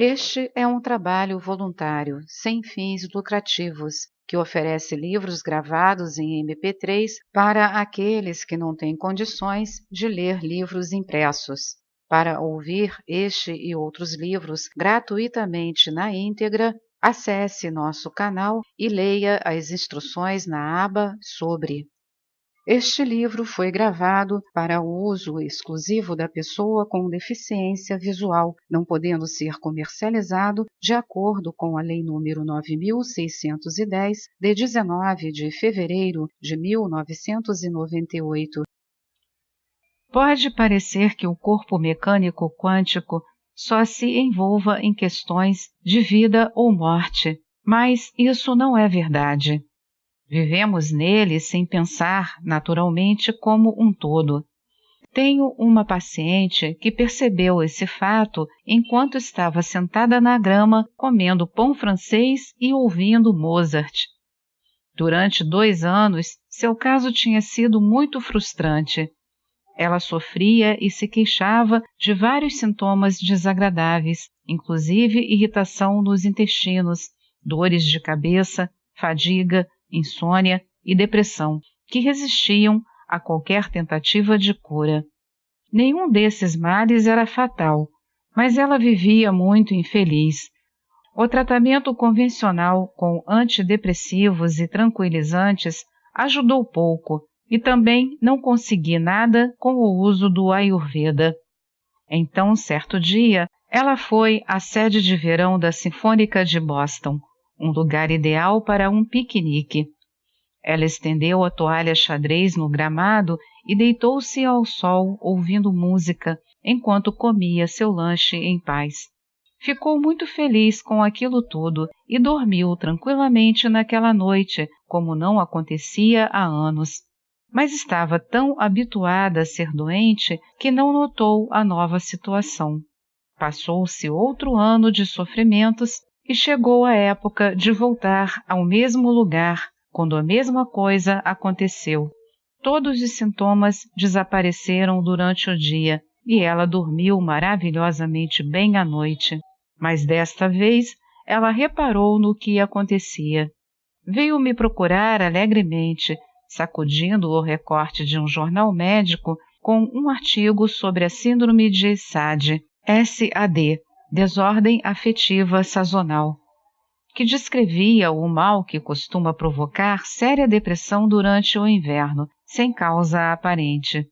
Este é um trabalho voluntário, sem fins lucrativos, que oferece livros gravados em MP3 para aqueles que não têm condições de ler livros impressos. Para ouvir este e outros livros gratuitamente na íntegra, acesse nosso canal e leia as instruções na aba Sobre. Este livro foi gravado para o uso exclusivo da pessoa com deficiência visual, não podendo ser comercializado de acordo com a Lei nº 9.610, de 19 de fevereiro de 1998. Pode parecer que o corpo mecânico quântico só se envolva em questões de vida ou morte, mas isso não é verdade. Vivemos nele sem pensar naturalmente como um todo. Tenho uma paciente que percebeu esse fato enquanto estava sentada na grama comendo pão francês e ouvindo Mozart. Durante 2 anos, seu caso tinha sido muito frustrante. Ela sofria e se queixava de vários sintomas desagradáveis, inclusive irritação nos intestinos, dores de cabeça, fadiga, insônia e depressão, que resistiam a qualquer tentativa de cura. Nenhum desses males era fatal, mas ela vivia muito infeliz. O tratamento convencional com antidepressivos e tranquilizantes ajudou pouco e também não consegui nada com o uso do Ayurveda. Então, certo dia, ela foi à sede de verão da Sinfônica de Boston, um lugar ideal para um piquenique. Ela estendeu a toalha xadrez no gramado e deitou-se ao sol ouvindo música enquanto comia seu lanche em paz. Ficou muito feliz com aquilo tudo e dormiu tranquilamente naquela noite, como não acontecia há anos. Mas estava tão habituada a ser doente que não notou a nova situação. Passou-se outro ano de sofrimentos e chegou a época de voltar ao mesmo lugar, quando a mesma coisa aconteceu. Todos os sintomas desapareceram durante o dia e ela dormiu maravilhosamente bem à noite. Mas desta vez ela reparou no que acontecia. Veio me procurar alegremente, sacudindo o recorte de um jornal médico com um artigo sobre a síndrome de SAD, Desordem Afetiva Sazonal, que descrevia o mal que costuma provocar séria depressão durante o inverno, sem causa aparente.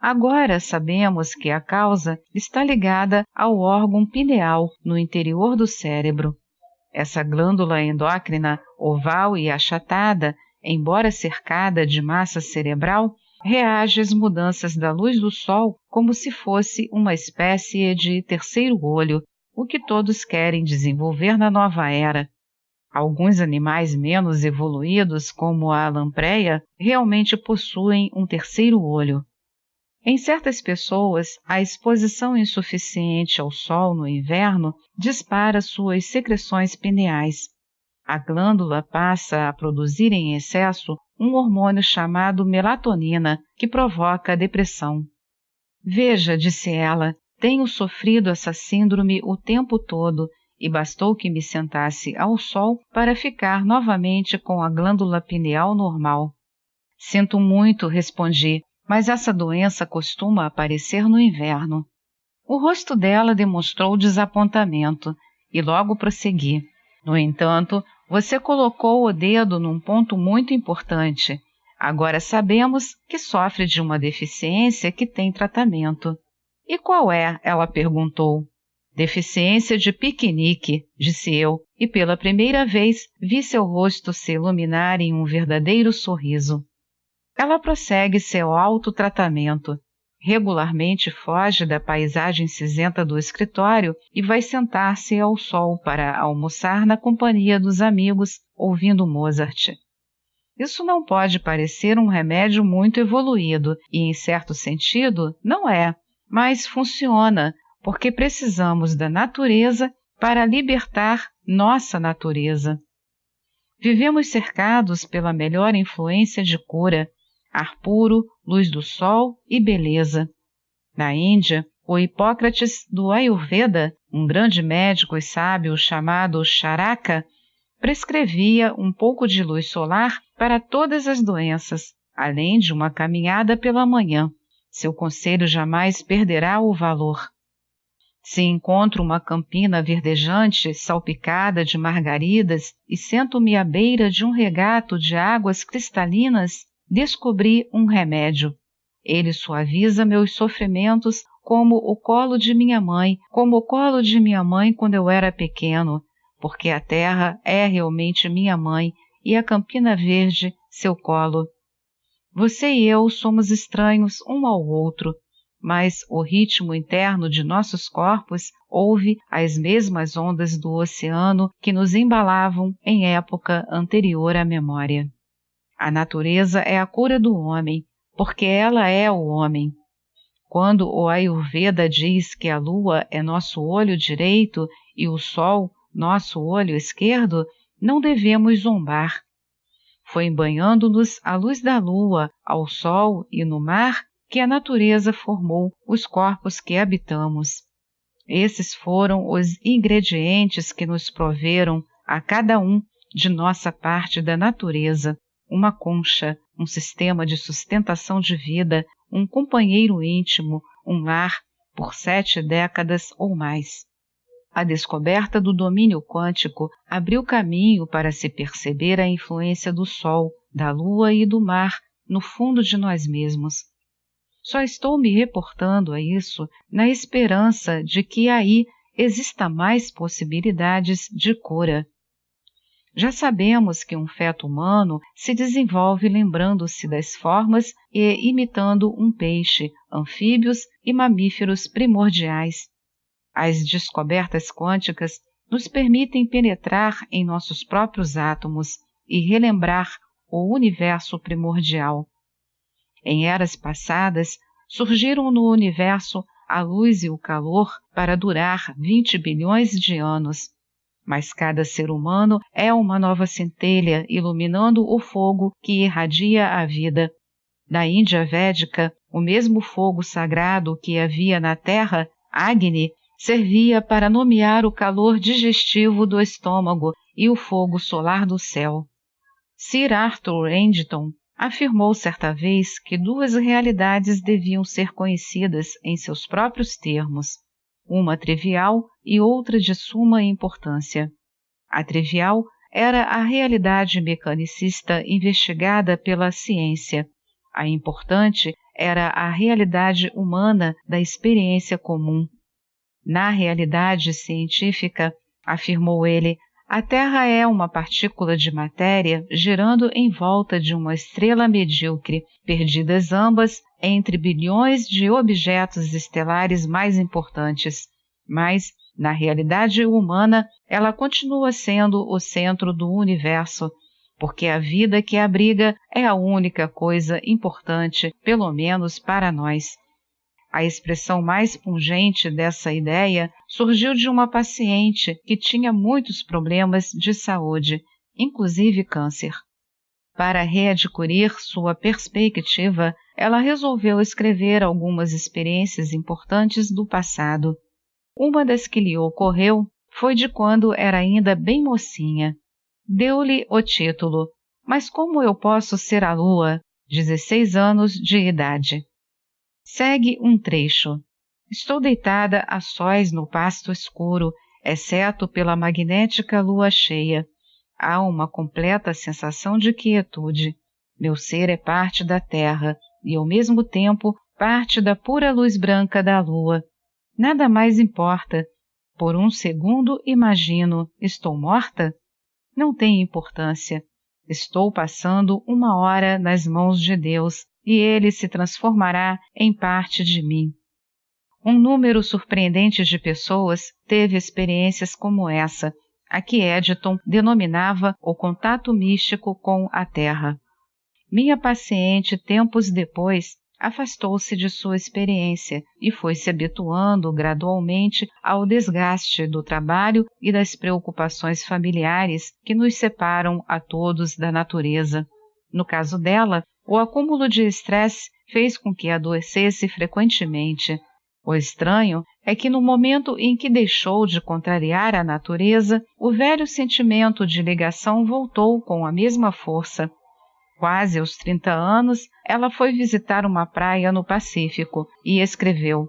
Agora sabemos que a causa está ligada ao órgão pineal no interior do cérebro. Essa glândula endócrina, oval e achatada, embora cercada de massa cerebral, reage às mudanças da luz do sol como se fosse uma espécie de terceiro olho, o que todos querem desenvolver na nova era. Alguns animais menos evoluídos, como a lampreia, realmente possuem um terceiro olho. Em certas pessoas, a exposição insuficiente ao sol no inverno dispara suas secreções pineais. A glândula passa a produzir em excesso um hormônio chamado melatonina, que provoca a depressão. Veja, disse ela, tenho sofrido essa síndrome o tempo todo e bastou que me sentasse ao sol para ficar novamente com a glândula pineal normal. Sinto muito, respondi, mas essa doença costuma aparecer no inverno. O rosto dela demonstrou desapontamento e logo prossegui. No entanto, você colocou o dedo num ponto muito importante. Agora sabemos que sofre de uma deficiência que tem tratamento. E qual é? Ela perguntou. Deficiência de piquenique, disse eu, e pela primeira vez vi seu rosto se iluminar em um verdadeiro sorriso. Ela prossegue seu autotratamento. Regularmente foge da paisagem cinzenta do escritório e vai sentar-se ao sol para almoçar na companhia dos amigos, ouvindo Mozart. Isso não pode parecer um remédio muito evoluído, e, em certo sentido, não é, mas funciona, porque precisamos da natureza para libertar nossa natureza. Vivemos cercados pela melhor influência de cura, ar puro, luz do sol e beleza. Na Índia, o Hipócrates do Ayurveda Um grande médico e sábio chamado Charaka prescrevia um pouco de luz solar para todas as doenças, além de uma caminhada pela manhã. Seu conselho jamais perderá o valor. Se encontro uma campina verdejante, salpicada de margaridas, e sento-me à beira de um regato de águas cristalinas, descobri um remédio. Ele suaviza meus sofrimentos como o colo de minha mãe, quando eu era pequeno, porque a terra é realmente minha mãe e a campina verde seu colo. Você e eu somos estranhos um ao outro, mas o ritmo interno de nossos corpos ouve as mesmas ondas do oceano que nos embalavam em época anterior à memória. A natureza é a cura do homem, porque ela é o homem. Quando o Ayurveda diz que a lua é nosso olho direito e o sol nosso olho esquerdo, não devemos zombar. Foi banhando-nos à luz da lua, ao sol e no mar que a natureza formou os corpos que habitamos. Esses foram os ingredientes que nos proveram a cada um de nossa parte da natureza, uma concha, um sistema de sustentação de vida, um companheiro íntimo, um lar por 7 décadas ou mais. A descoberta do domínio quântico abriu caminho para se perceber a influência do Sol, da Lua e do mar no fundo de nós mesmos. Só estou me reportando a isso na esperança de que aí exista mais possibilidades de cura. Já sabemos que um feto humano se desenvolve lembrando-se das formas e imitando um peixe, anfíbios e mamíferos primordiais. As descobertas quânticas nos permitem penetrar em nossos próprios átomos e relembrar o universo primordial. Em eras passadas, surgiram no universo a luz e o calor para durar 20 bilhões de anos. Mas cada ser humano é uma nova centelha iluminando o fogo que irradia a vida. Na Índia Védica, o mesmo fogo sagrado que havia na Terra, Agni, servia para nomear o calor digestivo do estômago e o fogo solar do céu. Sir Arthur Eddington afirmou certa vez que 2 realidades deviam ser conhecidas em seus próprios termos, uma trivial e outra de suma importância. A trivial era a realidade mecanicista investigada pela ciência. A importante era a realidade humana da experiência comum. Na realidade científica, afirmou ele, a Terra é uma partícula de matéria girando em volta de uma estrela medíocre, perdidas ambas entre bilhões de objetos estelares mais importantes. Mas, na realidade humana, ela continua sendo o centro do universo, porque a vida que abriga é a única coisa importante, pelo menos para nós. A expressão mais pungente dessa ideia surgiu de uma paciente que tinha muitos problemas de saúde, inclusive câncer. Para readquirir sua perspectiva, ela resolveu escrever algumas experiências importantes do passado. Uma das que lhe ocorreu foi de quando era ainda bem mocinha. Deu-lhe o título, Mas Como Eu Posso Ser a Lua? 16 anos de idade. Segue um trecho. Estou deitada a sós no pasto escuro, exceto pela magnética lua cheia. Há uma completa sensação de quietude. Meu ser é parte da terra e, ao mesmo tempo, parte da pura luz branca da lua. Nada mais importa. Por um segundo imagino, estou morta? Não tem importância. Estou passando uma hora nas mãos de Deus e ele se transformará em parte de mim. Um número surpreendente de pessoas teve experiências como essa, a que Eddington denominava o contato místico com a Terra. Minha paciente, tempos depois, afastou-se de sua experiência e foi se habituando gradualmente ao desgaste do trabalho e das preocupações familiares que nos separam a todos da natureza. No caso dela, o acúmulo de estresse fez com que adoecesse frequentemente. O estranho é que no momento em que deixou de contrariar a natureza, o velho sentimento de ligação voltou com a mesma força. Quase aos 30 anos, ela foi visitar uma praia no Pacífico e escreveu: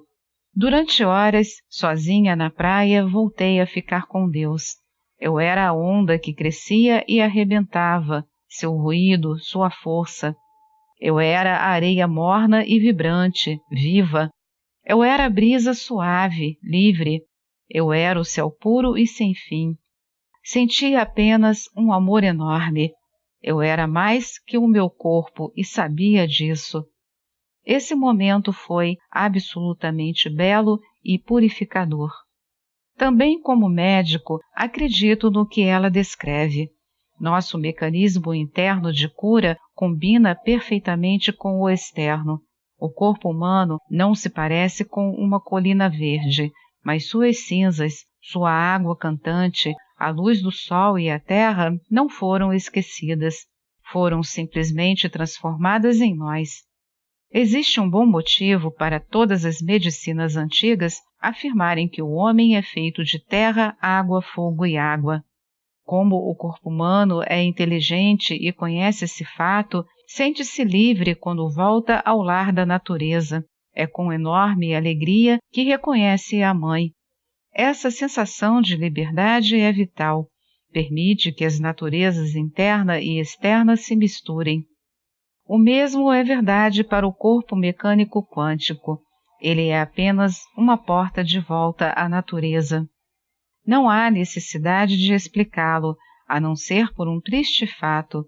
"Durante horas, sozinha na praia, voltei a ficar com Deus. Eu era a onda que crescia e arrebentava, seu ruído, sua força. Eu era a areia morna e vibrante, viva. Eu era a brisa suave, livre. Eu era o céu puro e sem fim. Sentia apenas um amor enorme. Eu era mais que o meu corpo e sabia disso. Esse momento foi absolutamente belo e purificador. Também como médico, acredito no que ela descreve. Nosso mecanismo interno de cura combina perfeitamente com o externo. O corpo humano não se parece com uma colina verde, mas suas cinzas, sua água cantante, a luz do sol e a terra não foram esquecidas. Foram simplesmente transformadas em nós. Existe um bom motivo para todas as medicinas antigas afirmarem que o homem é feito de terra, água, fogo e água. Como o corpo humano é inteligente e conhece esse fato, sente-se livre quando volta ao lar da natureza. É com enorme alegria que reconhece a mãe. Essa sensação de liberdade é vital. Permite que as naturezas interna e externa se misturem. O mesmo é verdade para o corpo mecânico quântico. Ele é apenas uma porta de volta à natureza. Não há necessidade de explicá-lo, a não ser por um triste fato.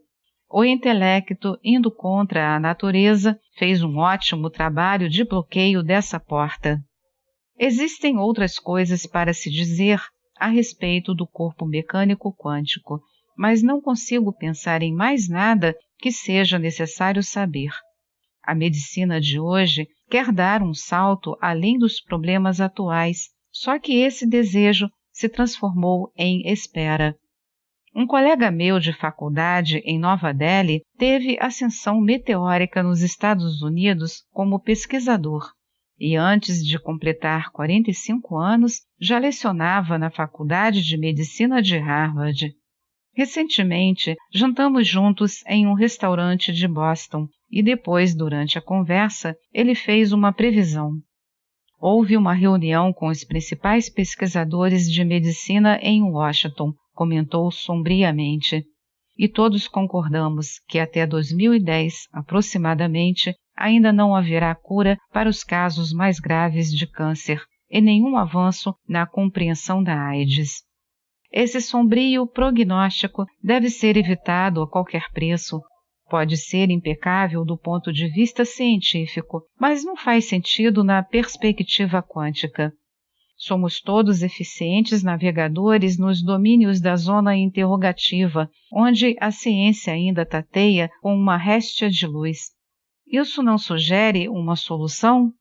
O intelecto, indo contra a natureza, fez um ótimo trabalho de bloqueio dessa porta. Existem outras coisas para se dizer a respeito do corpo mecânico quântico, mas não consigo pensar em mais nada que seja necessário saber. A medicina de hoje quer dar um salto além dos problemas atuais, só que esse desejo se transformou em espera. Um colega meu de faculdade em Nova Delhi teve ascensão meteórica nos Estados Unidos como pesquisador e antes de completar 45 anos já lecionava na Faculdade de Medicina de Harvard. Recentemente, jantamos juntos em um restaurante de Boston e depois, durante a conversa, ele fez uma previsão. Houve uma reunião com os principais pesquisadores de medicina em Washington, comentou sombriamente, e todos concordamos que até 2010, aproximadamente, ainda não haverá cura para os casos mais graves de câncer e nenhum avanço na compreensão da AIDS. Esse sombrio prognóstico deve ser evitado a qualquer preço. Pode ser impecável do ponto de vista científico, mas não faz sentido na perspectiva quântica. Somos todos eficientes navegadores nos domínios da zona interrogativa, onde a ciência ainda tateia com uma réstia de luz. Isso não sugere uma solução?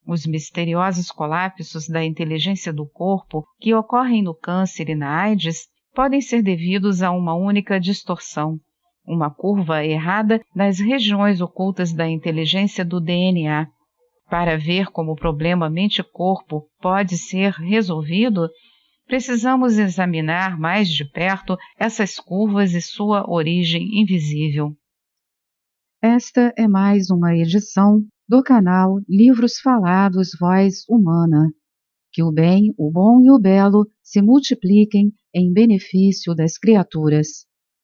Os misteriosos colapsos da inteligência do corpo que ocorrem no câncer e na AIDS podem ser devidos a uma única distorção, uma curva errada nas regiões ocultas da inteligência do DNA. Para ver como o problema mente-corpo pode ser resolvido, precisamos examinar mais de perto essas curvas e sua origem invisível. Esta é mais uma edição do canal Livros Falados Voz Humana. Que o bem, o bom e o belo se multipliquem em benefício das criaturas.